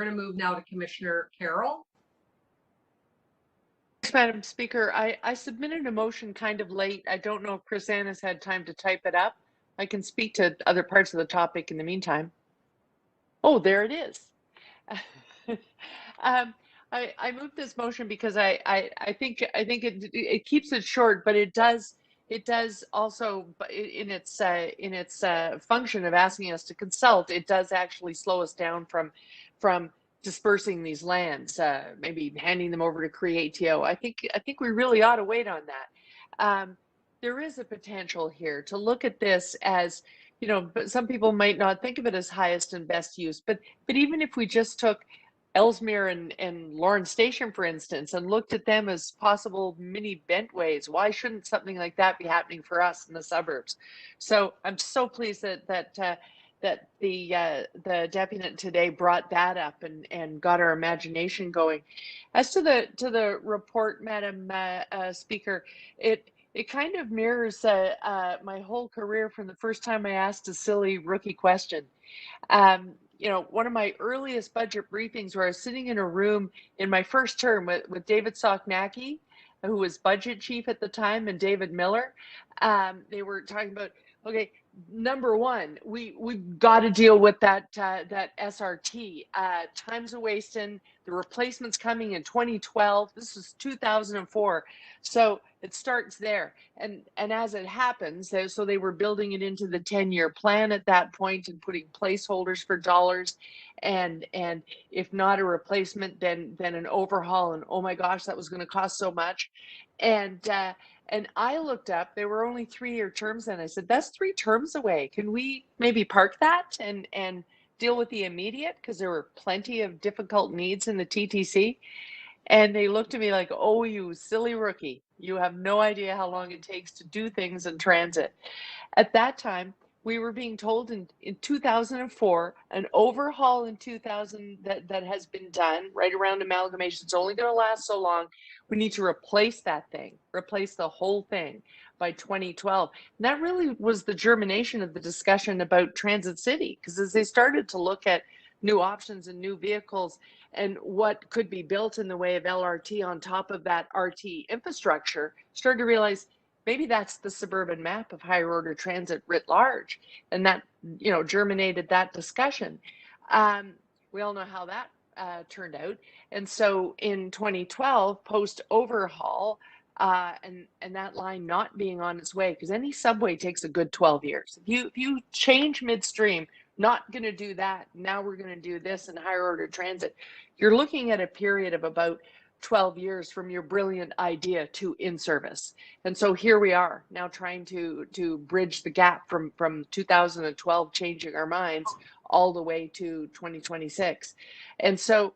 going to move now to Commissioner Carroll. Thanks, Madam Speaker. I submitted a motion kind of late. I don't know if Chris Ann has had time to type it up. I can speak to other parts of the topic in the meantime. Oh, there it is. I moved this motion because I think it keeps it short, but it does also in its function of asking us to consult, it does actually slow us down from dispersing these lands, maybe handing them over to CREATO. I think we really ought to wait on that. There is a potential here to look at this as, you know, but some people might not think of it as highest and best use, but even if we just took Ellesmere and Lawrence Station, for instance, and looked at them as possible mini bentways, why shouldn't something like that be happening for us in the suburbs? So I'm so pleased that the deputant today brought that up and got our imagination going. As to the report, Madam Speaker, it kind of mirrors my whole career from the first time I asked a silly rookie question. You know, one of my earliest budget briefings where I was sitting in a room in my first term with David Soknacki, who was budget chief at the time, and David Miller. They were talking about, okay, number one, we've got to deal with that SRT. Time's a wasting. The replacement's coming in 2012. This is 2004. So it starts there. And as it happens, so they were building it into the 10-year plan at that point and putting placeholders for dollars. And if not a replacement, then an overhaul. And oh my gosh, that was going to cost so much. And I looked up, there were only 3-year terms, and I said, that's 3 terms away. Can we maybe park that and deal with the immediate? Because there were plenty of difficult needs in the TTC. And they looked at me like, oh, you silly rookie. You have no idea how long it takes to do things in transit. At that time, we were being told in 2004, an overhaul in 2000 that has been done right around amalgamation. It's only going to last so long. We need to replace that thing, replace the whole thing by 2012. And that really was the germination of the discussion about Transit City, because as they started to look at new options and new vehicles and what could be built in the way of LRT on top of that RT infrastructure, started to realize maybe that's the suburban map of higher order transit writ large. And that, you know, germinated that discussion. We all know how that turned out. And so in 2012, post overhaul, and that line not being on its way, because any subway takes a good 12 years. If you change midstream, not going to do that, now we're going to do this in higher order transit, you're looking at a period of about 12 years from your brilliant idea to in service. And so here we are now trying to bridge the gap from 2012, changing our minds, all the way to 2026. And so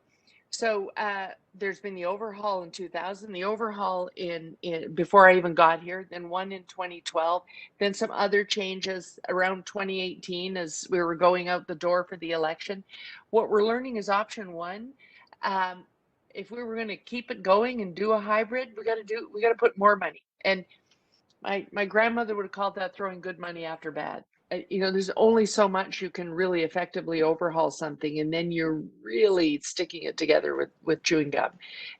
there's been the overhaul in 2000, the overhaul in before I even got here, then one in 2012, then some other changes around 2018 as we were going out the door for the election. What we're learning is option one. If we were going to keep it going and do a hybrid, we got to put more money. And my grandmother would have called that throwing good money after bad. You know, there's only so much you can really effectively overhaul something, and then you're really sticking it together with chewing gum.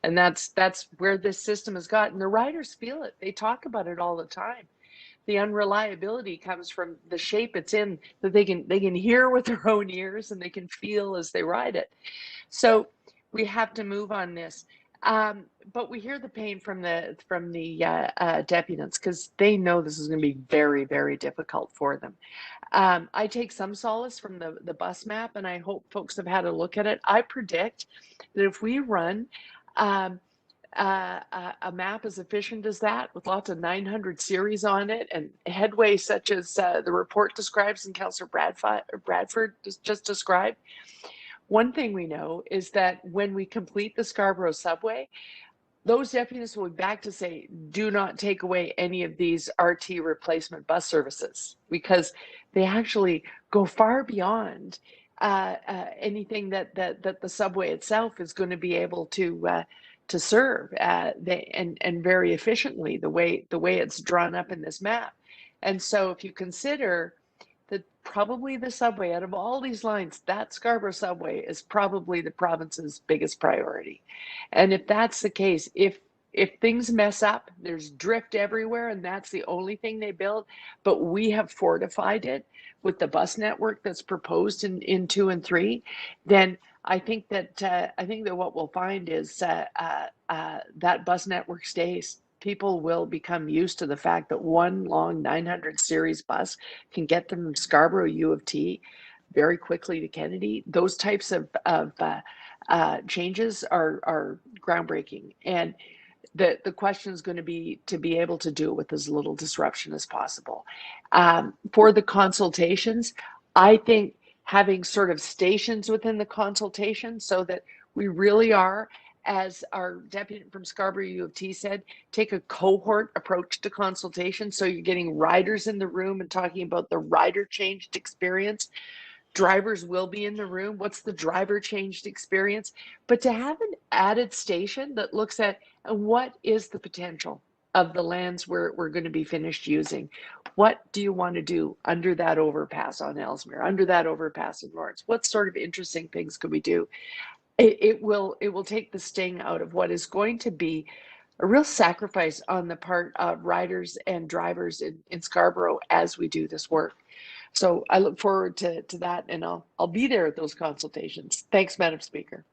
And that's where this system has gotten. The riders feel it. They talk about it all the time. The unreliability comes from the shape it's in, that they can hear with their own ears and they can feel as they ride it. So we have to move on this. But we hear the pain from the deputants, because they know this is going to be very, very difficult for them. I take some solace from the bus map, and I hope folks have had a look at it. I predict that if we run a map as efficient as that, with lots of 900 series on it, and headway such as the report describes and Councillor Bradford just described, one thing we know is that when we complete the Scarborough subway, those deputies will be back to say, do not take away any of these RT replacement bus services, because they actually go far beyond anything that the subway itself is going to be able to serve, and very efficiently, the way it's drawn up in this map. And so if you consider that probably the subway, out of all these lines, that Scarborough subway is probably the province's biggest priority. And if that's the case, if things mess up, there's drift everywhere, and that's the only thing they build, but we have fortified it with the bus network that's proposed in 2 and 3, then I think that what we'll find is that bus network stays. People will become used to the fact that one long 900 series bus can get them from Scarborough U of T very quickly to Kennedy. Those types of changes are groundbreaking, and the question is going to be to be able to do it with as little disruption as possible. For the consultations, I think having sort of stations within the consultation so that we really are, as our deputy from Scarborough U of T said, take a cohort approach to consultation. So you're getting riders in the room and talking about the rider changed experience. Drivers will be in the room. What's the driver changed experience? But to have an added station that looks at what is the potential of the lands we're going to be finished using. What do you want to do under that overpass on Ellesmere, under that overpass in Lawrence? What sort of interesting things could we do? It will take the sting out of what is going to be a real sacrifice on the part of riders and drivers in Scarborough as we do this work. So I look forward to that, and I'll be there at those consultations. Thanks, Madam Speaker.